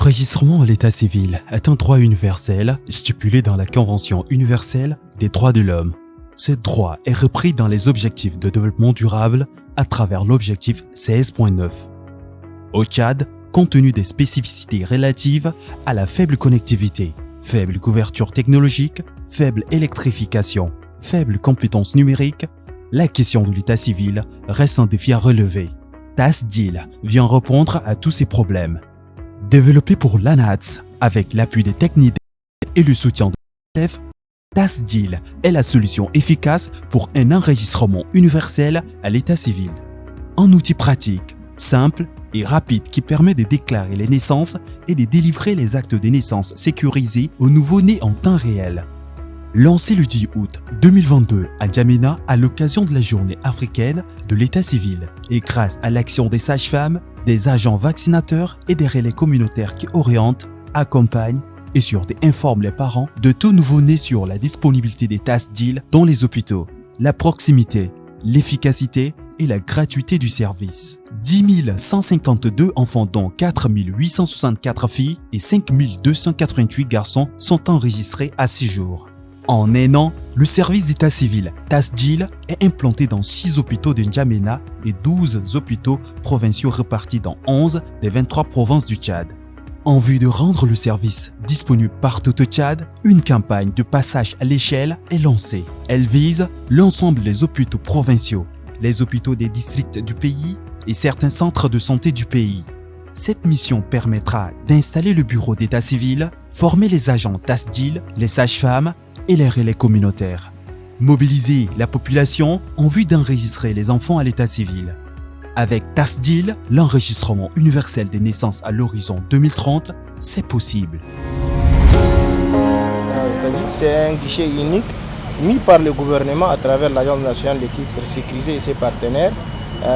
L'enregistrement à l'état civil est un droit universel stipulé dans la Convention universelle des droits de l'homme. Ce droit est repris dans les objectifs de développement durable à travers l'objectif 16.9. Au Tchad, compte tenu des spécificités relatives à la faible connectivité, faible couverture technologique, faible électrification, faible compétence numérique, la question de l'état civil reste un défi à relever. TASDIL vient répondre à tous ces problèmes. Développé pour l'ANATS avec l'appui des techniques et le soutien de l'UNICEF, TASDIL est la solution efficace pour un enregistrement universel à l'état civil. Un outil pratique, simple et rapide qui permet de déclarer les naissances et de délivrer les actes de naissance sécurisés aux nouveau-nés en temps réel. Lancé le 10 août 2022 à N'Djamena à l'occasion de la journée africaine de l'état civil et grâce à l'action des sages-femmes, des agents vaccinateurs et des relais communautaires qui orientent, accompagnent et surtout informent les parents de tout nouveau-né sur la disponibilité des TASDIL dans les hôpitaux, la proximité, l'efficacité et la gratuité du service. 10 152 enfants dont 4 864 filles et 5 288 garçons sont enregistrés à ce jour. En un an, le service d'état civil TASDIL est implanté dans 6 hôpitaux de N'Djamena et 12 hôpitaux provinciaux répartis dans 11 des 23 provinces du Tchad. En vue de rendre le service disponible partout au Tchad, une campagne de passage à l'échelle est lancée. Elle vise l'ensemble des hôpitaux provinciaux, les hôpitaux des districts du pays et certains centres de santé du pays. Cette mission permettra d'installer le bureau d'état civil, former les agents TASDIL, les sages-femmes et les relais communautaires. Mobiliser la population en vue d'enregistrer les enfants à l'état civil. Avec TASDIL, l'enregistrement universel des naissances à l'horizon 2030, c'est possible. C'est un guichet unique mis par le gouvernement à travers l'Agence nationale des titres sécurisés et ses partenaires,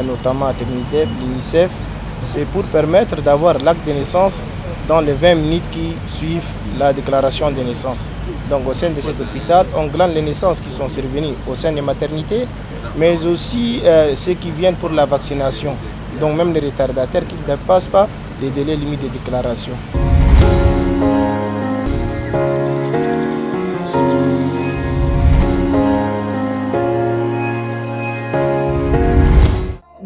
notamment TECNIDEF, l'UNICEF. C'est pour permettre d'avoir l'acte de naissance dans les 20 minutes qui suivent la déclaration de naissance. Donc au sein de cet hôpital, on glane les naissances qui sont survenues au sein des maternités, mais aussi ceux qui viennent pour la vaccination. Donc même les retardataires qui ne dépassent pas les délais limites de déclaration.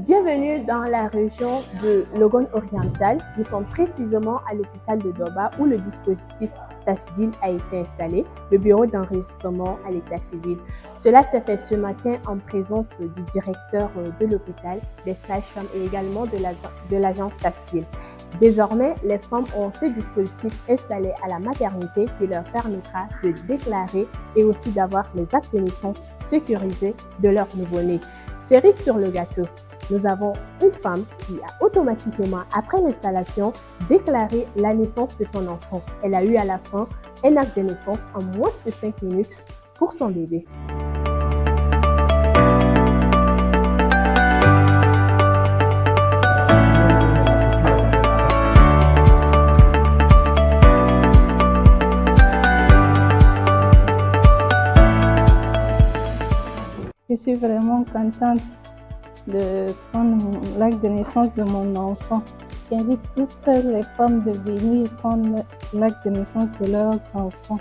Bienvenue dans la région de Logone oriental. Nous sommes précisément à l'hôpital de Doba où le dispositif TASDIL a été installé, le bureau d'enregistrement à l'état civil. Cela s'est fait ce matin en présence du directeur de l'hôpital, des sages-femmes et également de l'agent TASDIL. Désormais, les femmes ont ce dispositif installé à la maternité qui leur permettra de déclarer et aussi d'avoir les actes de naissance sécurisés de leur nouveau-né. Cerise sur le gâteau, nous avons une femme qui a automatiquement, après l'installation, déclaré la naissance de son enfant. Elle a eu à la fin un acte de naissance en moins de 5 minutes pour son bébé. Je suis vraiment contente de prendre l'acte de naissance de mon enfant. J'invite toutes les femmes de venir prendre l'acte de naissance de leurs enfants.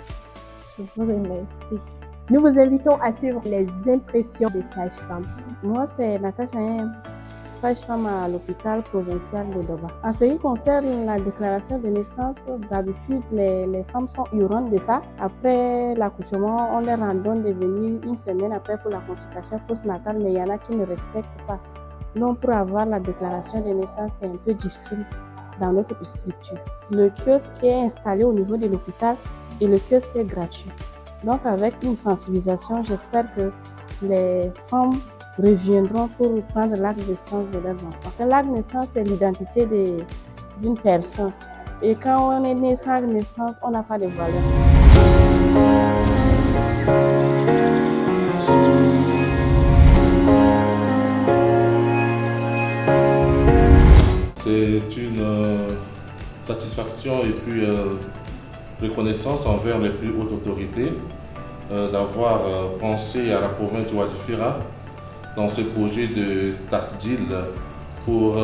Je vous remercie. Nous vous invitons à suivre les impressions des sages-femmes. Moi, c'est Natacha, sage-femme à l'hôpital provincial de Doba. En ce qui concerne la déclaration de naissance, d'habitude, les femmes sont ignorantes de ça. Après l'accouchement, on leur ordonne de venir une semaine après pour la consultation postnatale, mais il y en a qui ne respectent pas. Donc, pour avoir la déclaration de naissance, c'est un peu difficile dans notre structure. Le kiosque est installé au niveau de l'hôpital et le kiosque est gratuit. Donc, avec une sensibilisation, j'espère que les femmes reviendront pour prendre l'acte de naissance de leurs enfants. L'acte de naissance, c'est l'identité d'une personne. Et quand on est né sans naissance, on n'a pas de valeur. C'est une satisfaction et puis reconnaissance envers les plus hautes autorités d'avoir pensé à la province du Wadifira dans ce projet de TASDIL pour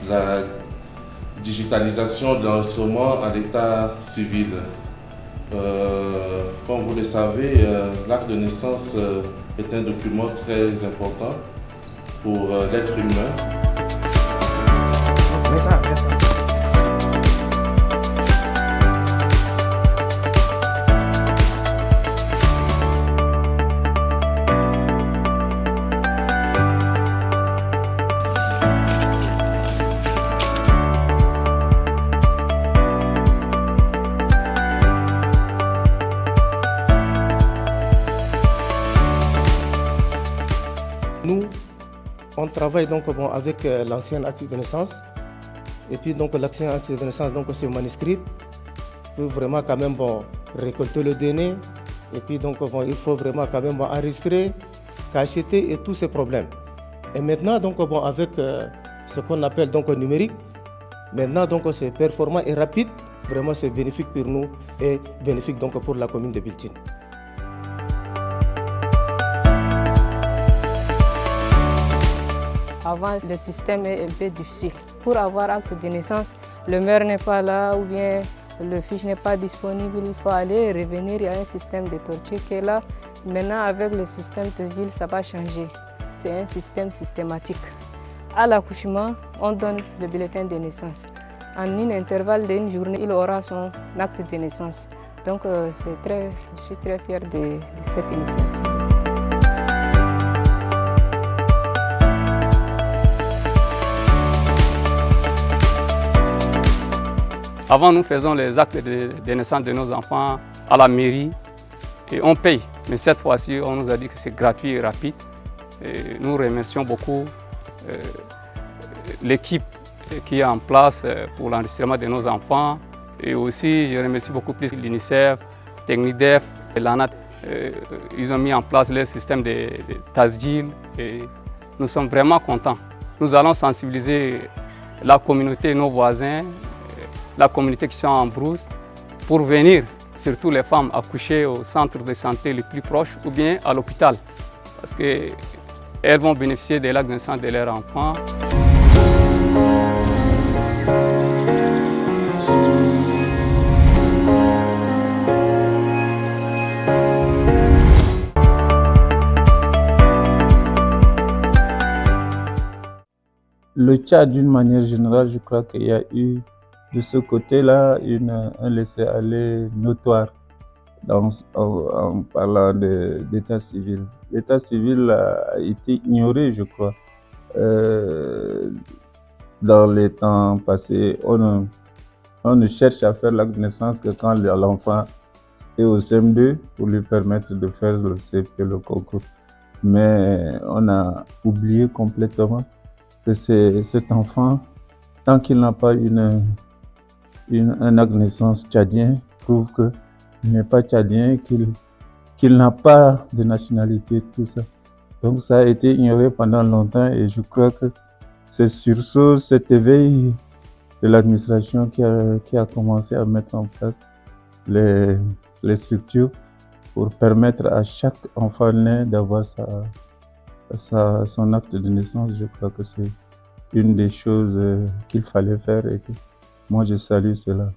la digitalisation de l'enregistrement à l'état civil. Comme vous le savez, l'acte de naissance est un document très important pour l'être humain. Nous, on travaille donc avec l'ancien acte de naissance. Et puis donc l'ancien acte de naissance, donc c'est manuscrit. Il faut vraiment quand même récolter le données. Et puis donc il faut vraiment quand même enregistrer, cacheter et tous ces problèmes. Et maintenant donc avec ce qu'on appelle donc numérique, maintenant donc c'est performant et rapide. Vraiment c'est bénéfique pour nous et bénéfique donc pour la commune de Biltine. Avant, le système est un peu difficile. Pour avoir acte de naissance, le maire n'est pas là ou bien le fiche n'est pas disponible. Il faut aller et revenir. Il y a un système de torture qui est là. Maintenant, avec le système TESDIL, ça va changer. C'est un système systématique. À l'accouchement, on donne le bulletin de naissance. En un intervalle d'une journée, il aura son acte de naissance. Donc, je suis très fière de cette initiative. Avant, nous faisons les actes de naissance de nos enfants à la mairie et on paye. Mais cette fois-ci, on nous a dit que c'est gratuit et rapide. Et nous remercions beaucoup l'équipe qui est en place pour l'enregistrement de nos enfants. Et aussi, je remercie beaucoup plus l'UNICEF, Technidef et l'ANAT. Ils ont mis en place leur système de TASDIL et nous sommes vraiment contents. Nous allons sensibiliser la communauté, nos voisins, la communauté qui sont en brousse, pour venir, surtout les femmes, accoucher au centre de santé le plus proche ou bien à l'hôpital. Parce qu'elles vont bénéficier de l'acte de naissance de leur enfant. Le Tchad, d'une manière générale, je crois qu'il y a eu de ce côté-là un laisser-aller notoire en parlant d'état civil. L'état civil a été ignoré, je crois. Dans les temps passés, on ne cherche à faire l'acte de naissance que quand l'enfant est au CM2 pour lui permettre de faire le CP, le concours. Mais on a oublié complètement que cet enfant, tant qu'il n'a pas un acte de naissance tchadien, prouve qu'il n'est pas tchadien, qu'il n'a pas de nationalité, tout ça. Donc ça a été ignoré pendant longtemps et je crois que c'est sur cet éveil de l'administration qui a commencé à mettre en place les structures pour permettre à chaque enfant né d'avoir son acte de naissance. Je crois que c'est une des choses qu'il fallait faire et que moi je salue cela.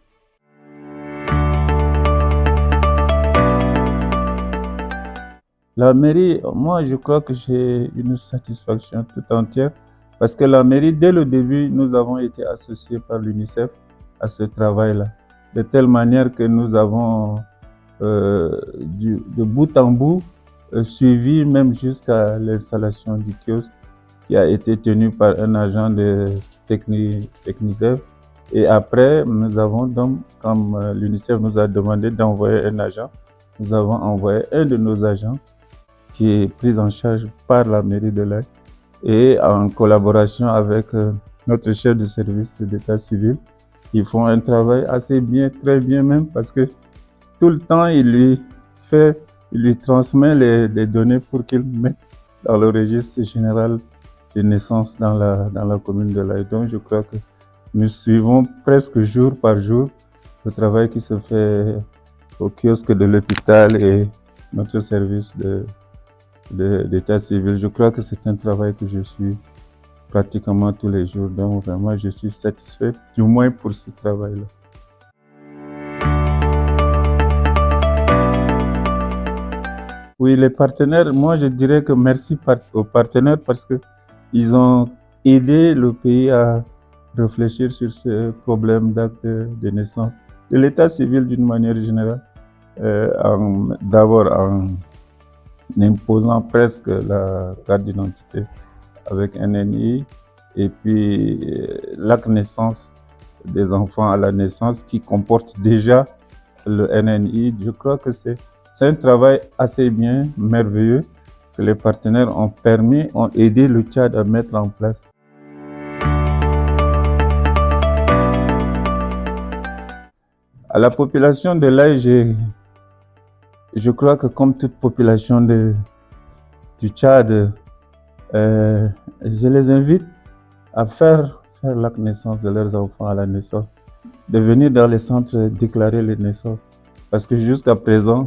La mairie, moi je crois que j'ai une satisfaction tout entière parce que la mairie, dès le début, nous avons été associés par l'UNICEF à ce travail-là, de telle manière que nous avons de bout en bout suivi même jusqu'à l'installation du kiosque qui a été tenu par un agent de Technidef. Et après, nous avons donc, comme l'UNICEF nous a demandé d'envoyer un agent, nous avons envoyé un de nos agents qui est pris en charge par la mairie de Lac et en collaboration avec notre chef de service d'état civil. Ils font un travail assez bien, très bien même, parce que tout le temps, il lui transmet les données pour qu'il mette dans le registre général de naissance dans la commune de Lac. Donc, je crois que nous suivons presque jour par jour le travail qui se fait au kiosque de l'hôpital et notre service d'état civil. Je crois que c'est un travail que je suis pratiquement tous les jours. Donc vraiment, je suis satisfait, du moins pour ce travail-là. Oui, les partenaires, moi je dirais que merci aux partenaires parce qu'ils ont aidé le pays à réfléchir sur ce problème d'acte de naissance. De l'état civil d'une manière générale, d'abord en imposant presque la carte d'identité avec NNI et puis l'acte de naissance des enfants à la naissance qui comporte déjà le NNI. Je crois que c'est un travail assez bien, merveilleux, que les partenaires ont aidé le Tchad à mettre en place. À la population de l'Aïe, je crois que comme toute population du Tchad, je les invite à faire l'acte de naissance de leurs enfants à la naissance, de venir dans les centres déclarer les naissances. Parce que jusqu'à présent,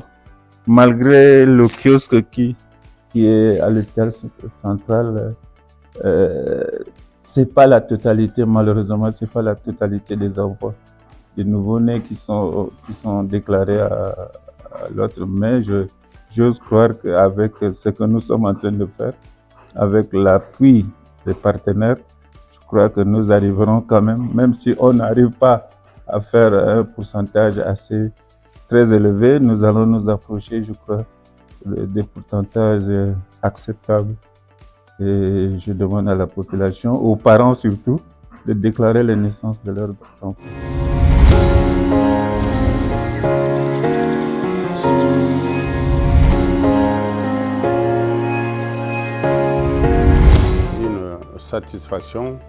malgré le kiosque qui est à l'hôpital central, c'est pas la totalité, malheureusement, c'est pas la totalité des enfants, des nouveau-nés qui sont déclarés à l'autre. Mais j'ose croire qu'avec ce que nous sommes en train de faire, avec l'appui des partenaires, je crois que nous arriverons quand même si on n'arrive pas à faire un pourcentage assez très élevé, nous allons nous approcher, je crois, des pourcentages acceptables. Et je demande à la population, aux parents surtout, de déclarer les naissances de leurs enfants. Une satisfaction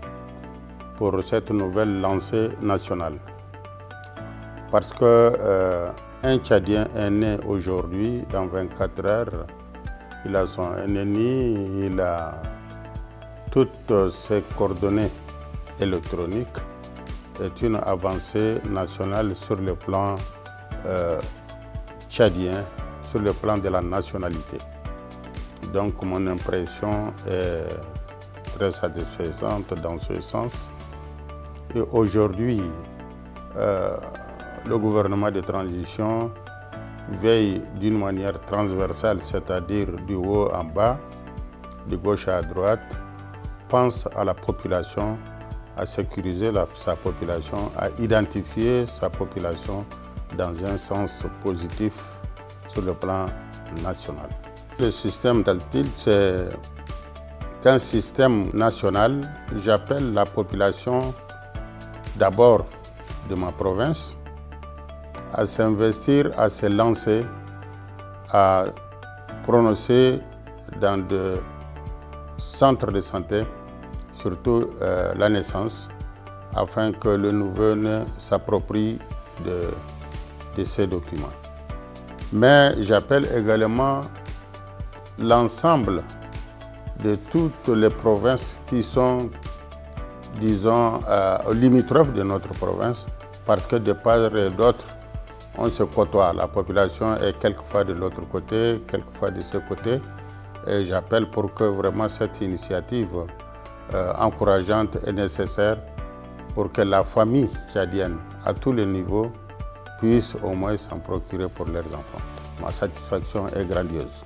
pour cette nouvelle lancée nationale. Parce que un Tchadien est né aujourd'hui, dans 24 heures, il a son NNI, il a toutes ses coordonnées électroniques. C'est une avancée nationale sur le plan tchadien, sur le plan de la nationalité. Donc mon impression est très satisfaisante dans ce sens. Et aujourd'hui, le gouvernement de transition veille d'une manière transversale, c'est-à-dire du haut en bas, de gauche à droite, pense à la population, à sécuriser sa population, à identifier sa population dans un sens positif sur le plan national. Le système d'Altil, c'est un système national. J'appelle la population d'abord de ma province à s'investir, à se lancer, à prononcer dans des centres de santé, surtout la naissance, afin que le nouveau-né s'approprie de ces documents. Mais j'appelle également l'ensemble de toutes les provinces qui sont, disons, limitrophes de notre province, parce que de part et d'autre, on se côtoie. La population est quelquefois de l'autre côté, quelquefois de ce côté. Et j'appelle pour que vraiment cette initiative encourageante est nécessaire pour que la famille tchadienne, à tous les niveaux, puisse au moins s'en procurer pour leurs enfants. Ma satisfaction est grandiose.